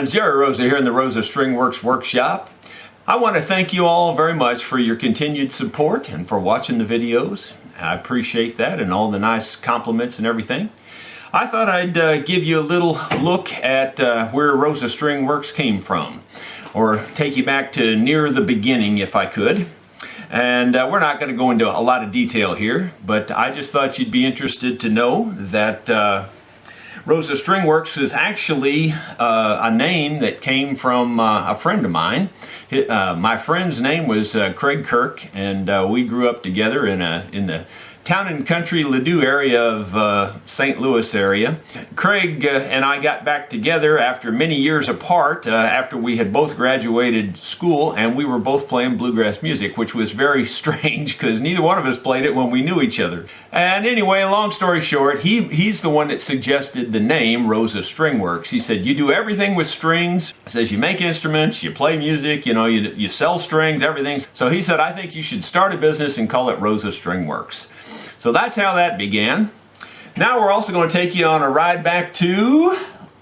friends, Jerry Rosa here in the Rosa String Works Workshop. I want to thank you all very much for your continued support and for watching the videos. I appreciate that and all the nice compliments and everything. I thought I'd give you a little look at where Rosa String Works came from, or take you back to near the beginning if I could. And we're not going to go into a lot of detail here, but I just thought you'd be interested to know that Rosa String Works is actually a name that came from a friend of mine. My friend's name was Craig Kirk, and we grew up together in the town and country Ladue area of St. Louis area. Craig and I got back together after many years apart, after we had both graduated school, and we were both playing bluegrass music, which was very strange because neither one of us played it when we knew each other. And anyway, long story short, he's the one that suggested the name Rosa String Works. He said, you do everything with strings. He says, you make instruments, you play music, you know, you sell strings, everything. So he said, I think you should start a business and call it Rosa String Works. So that's how that began. Now we're also going to take you on a ride back to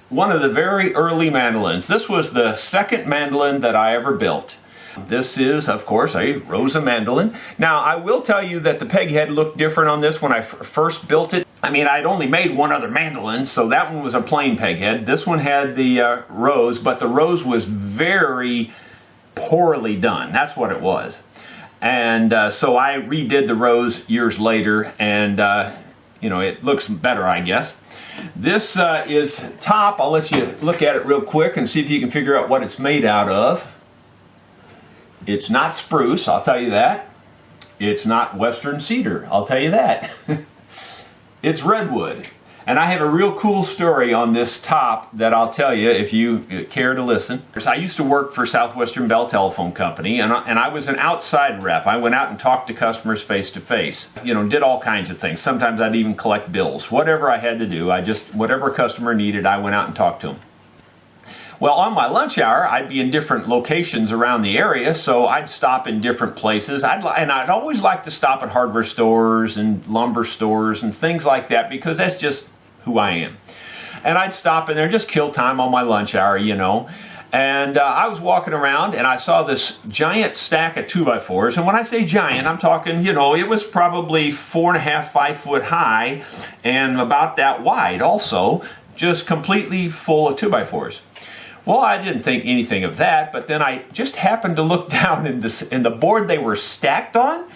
one of the very early mandolins. This was the second mandolin that I ever built. This is, of course, a Rosa mandolin. Now, I will tell you that the peg head looked different on this when I first built it. I mean, I'd only made one other mandolin, so that one was a plain peg head. This one had the rose, but the rose was very poorly done. That's what it was. And so I redid the rose years later, and you know, it looks better, I guess. This is top. I'll let you look at it real quick and see if you can figure out what it's made out of. It's not spruce, I'll tell you that. It's not western cedar, I'll tell you that. It's redwood. And I have a real cool story on this top that I'll tell you if you care to listen. I used to work for Southwestern Bell Telephone Company, and I was an outside rep. I went out and talked to customers face to face. You know, did all kinds of things. Sometimes I'd even collect bills. Whatever I had to do, whatever customer needed, I went out and talked to them. Well, on my lunch hour, I'd be in different locations around the area, so I'd stop in different places. I'd always like to stop at hardware stores and lumber stores and things like that because that's just who I am. And I'd stop in there, just kill time on my lunch hour, you know. And I was walking around and I saw this giant stack of 2x4s. And when I say giant, I'm talking, you know, it was probably 4.5, 5 foot high and about that wide also, just completely full of 2x4s. Well, I didn't think anything of that, but then I just happened to look down in the board they were stacked on.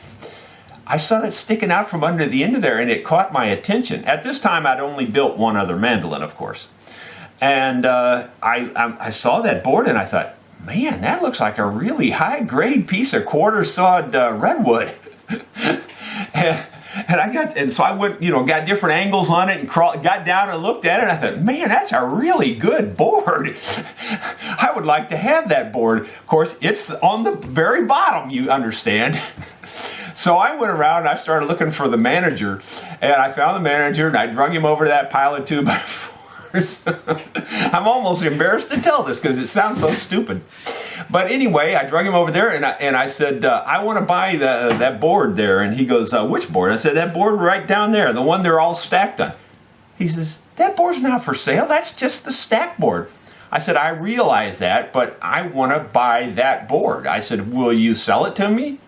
I saw that sticking out from under the end of there, and it caught my attention. At this time, I'd only built one other mandolin, of course. And I saw that board, and I thought, man, that looks like a really high-grade piece of quarter-sawed redwood. And so I went, you know, got different angles on it and got down and looked at it. And I thought, man, that's a really good board. I would like to have that board. Of course, it's on the very bottom, you understand. So I went around and I started looking for the manager, and I found the manager and I drug him over to that pile of 2x4s. I'm almost embarrassed to tell this because it sounds so stupid. But anyway, I drug him over there and I said, I want to buy that board there. And he goes, which board? I said, that board right down there, the one they're all stacked on. He says, that board's not for sale. That's just the stack board. I said, I realize that, but I want to buy that board. I said, will you sell it to me?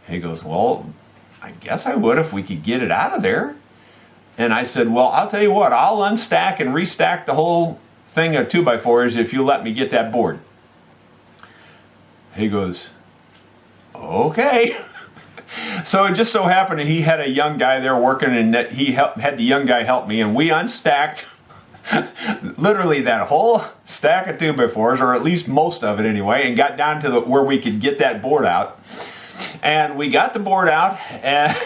He goes, well, I guess I would if we could get it out of there. And I said, well, I'll tell you what, I'll unstack and restack the whole thing of 2x4s if you let me get that board. He goes, okay. So it just so happened that he had a young guy there working, and that he had the young guy help me, and we unstacked literally that whole stack of 2x4s, or at least most of it anyway, and got down to where we could get that board out. And we got the board out, and of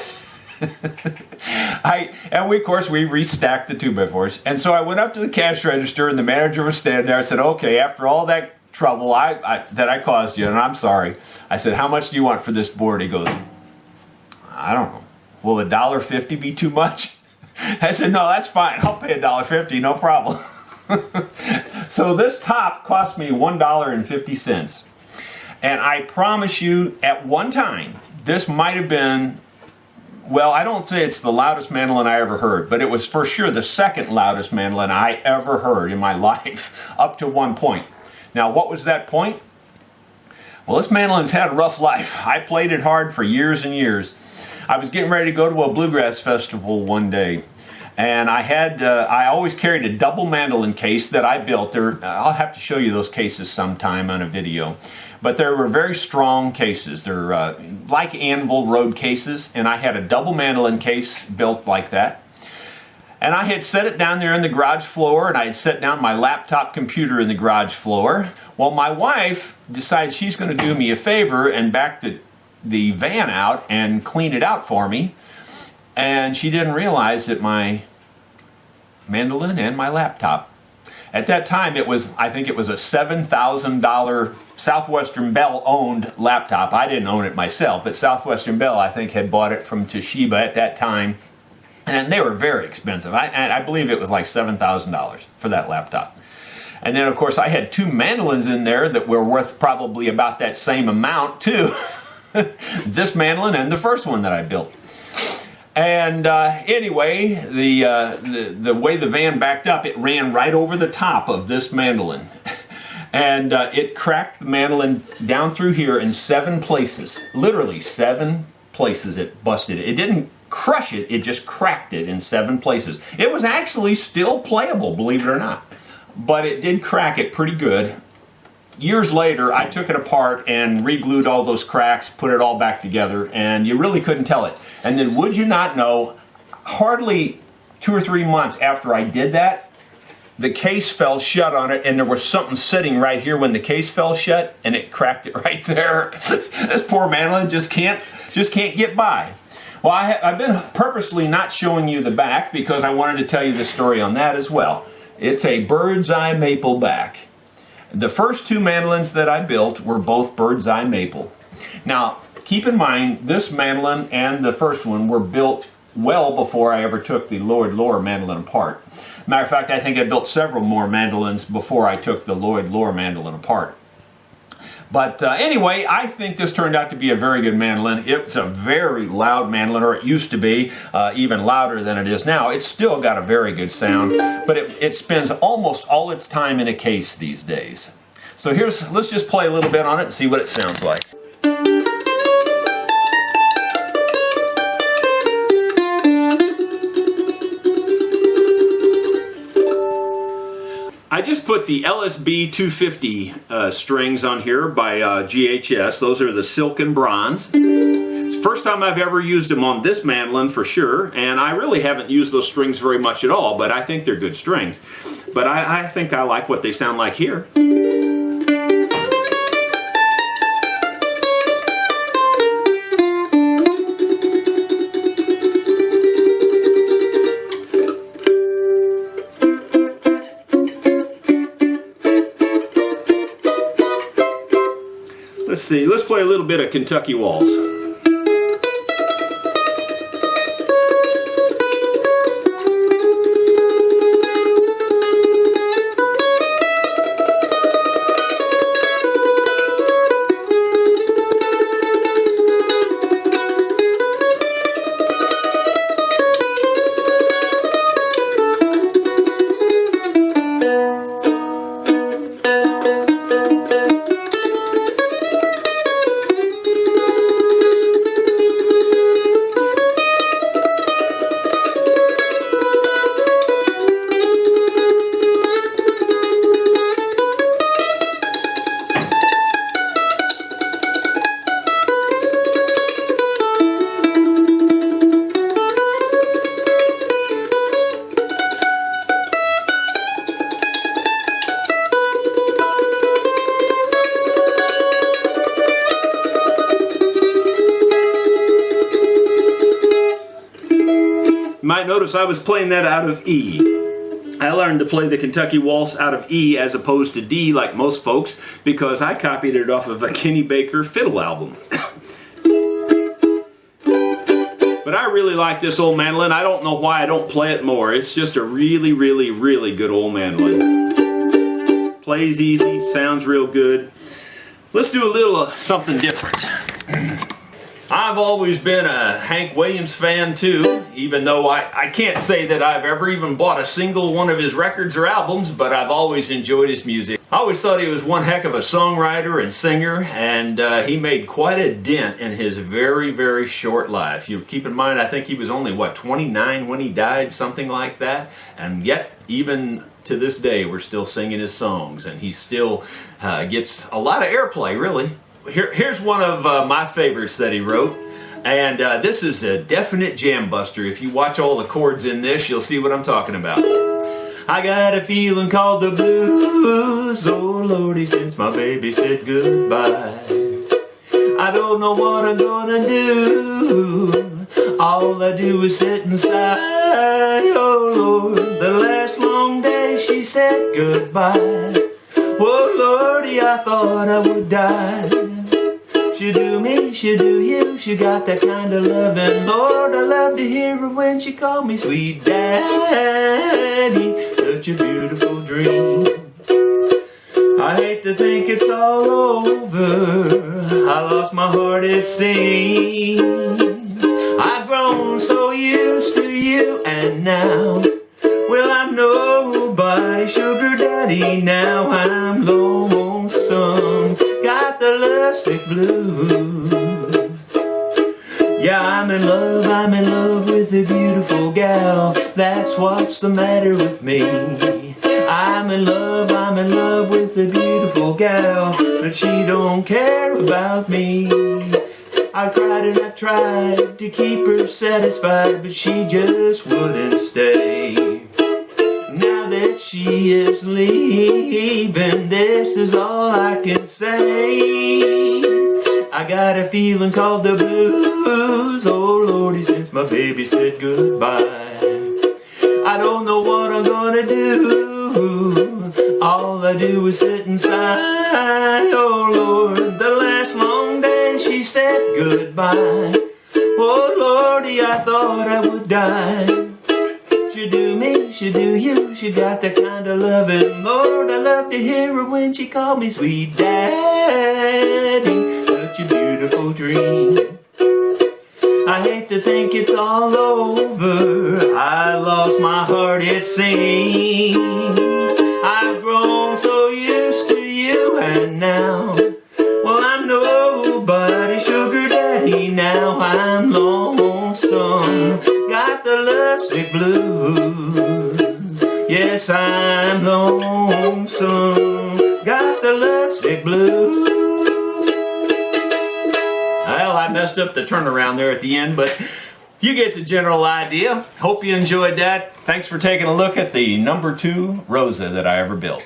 course we restacked the 2x4s. And so I went up to the cash register, and the manager was standing there. I said, okay, after all that trouble that I caused you, and I'm sorry. I said, how much do you want for this board? He goes, I don't know. Will $1.50 be too much? I said, no, that's fine. I'll pay $1.50, no problem. So this top cost me $1.50. And I promise you, at one time, this might have been Well, I don't say it's the loudest mandolin I ever heard, but it was for sure the second loudest mandolin I ever heard in my life, up to one point. Now, what was that point? Well, this mandolin's had a rough life. I played it hard for years and years. I was getting ready to go to a bluegrass festival one day, and I always carried a double mandolin case that I built. I'll have to show you those cases sometime on a video. But they were very strong cases. They're like anvil road cases, and I had a double mandolin case built like that. And I had set it down there in the garage floor, and I had set down my laptop computer in the garage floor. Well, my wife decided she's going to do me a favor and back the van out and clean it out for me. And she didn't realize that my mandolin and my laptop. At that time, I think it was a $7,000 Southwestern Bell owned laptop. I didn't own it myself, but Southwestern Bell, I think, had bought it from Toshiba at that time. And they were very expensive. I believe it was like $7,000 for that laptop. And then, of course, I had two mandolins in there that were worth probably about that same amount, too. This mandolin and the first one that I built. And anyway, the way the van backed up, it ran right over the top of this mandolin. And it cracked the mandolin down through here in 7 places. Literally 7 places it busted it. It didn't crush it, it just cracked it in 7 places. It was actually still playable, believe it or not. But it did crack it pretty good. Years later, I took it apart and re-glued all those cracks, put it all back together, and you really couldn't tell it. And then, would you not know, hardly 2 or 3 months after I did that, the case fell shut on it, and there was something sitting right here when the case fell shut, and it cracked it right there. This poor mandolin just can't get by. Well, I've been purposely not showing you the back because I wanted to tell you the story on that as well. It's a Birdseye Maple back. The first 2 mandolins that I built were both Birdseye Maple. Now, keep in mind, this mandolin and the first one were built well before I ever took the Lloyd-Loar mandolin apart. Matter of fact, I think I built several more mandolins before I took the Lloyd-Loar mandolin apart. But anyway, I think this turned out to be a very good mandolin. It's a very loud mandolin, or it used to be, even louder than it is now. It's still got a very good sound, but it spends almost all its time in a case these days. So let's just play a little bit on it and see what it sounds like. I just put the LSB 250 strings on here by GHS. Those are the silken bronze. It's the first time I've ever used them on this mandolin for sure, and I really haven't used those strings very much at all, but I think they're good strings. But I think I like what they sound like here. Let's see, let's play a little bit of Kentucky Waltz. You might notice I was playing that out of E. I learned to play the Kentucky Waltz out of E as opposed to D like most folks because I copied it off of a Kenny Baker fiddle album. But I really like this old mandolin. I don't know why I don't play it more. It's just a really, really, really good old mandolin. Plays easy, sounds real good. Let's do a little something different. I've always been a Hank Williams fan too, even though I can't say that I've ever even bought a single one of his records or albums, but I've always enjoyed his music. I always thought he was one heck of a songwriter and singer, and he made quite a dent in his very, very short life. You keep in mind, I think he was only, 29 when he died, something like that, and yet even to this day we're still singing his songs, and he still gets a lot of airplay, really. Here's one of my favorites that he wrote, and this is a definite jam buster. If you watch all the chords in this, you'll see what I'm talking about. I got a feeling called the blues, oh Lordy, since my baby said goodbye. I don't know what I'm gonna do, all I do is sit and sigh. Oh Lord, the last long day she said goodbye. Oh Lordy, I thought I would die. She do me, she do you, she got that kind of loving. Lord, I love to hear her when she called me sweet daddy. Such a beautiful dream. I hate to think it's all over, I lost my heart it seems. I've grown so used to you and now, well I'm nobody's sugar daddy now. I'm lonesome, got the Lovesick Blues. Yeah, I'm in love with a beautiful gal. That's what's the matter with me. I'm in love with a beautiful gal, but she don't care about me. I've cried and I've tried to keep her satisfied, but she just wouldn't stay. Now that she is leaving, this is all I can say. I got a feeling called the blues, oh Lordy, since my baby said goodbye. I don't know what I'm gonna do, all I do is sit and sigh. Oh Lord, the last long day she said goodbye. Oh Lordy, I thought I would die. She do me, she do you, she got that kind of loving. Lord, I love to hear her when she called me sweet daddy. Such a beautiful dream. I hate to think it's all over, I lost my heart it seems. I've grown so used to you and now, well I'm nobody's sugar daddy now. I'm lonesome, got the Lovesick Blues. Yes, I'm lonesome, got the Lovesick Blues. Well, I messed up the turnaround there at the end, but you get the general idea. Hope you enjoyed that. Thanks for taking a look at the #2 Rosa that I ever built.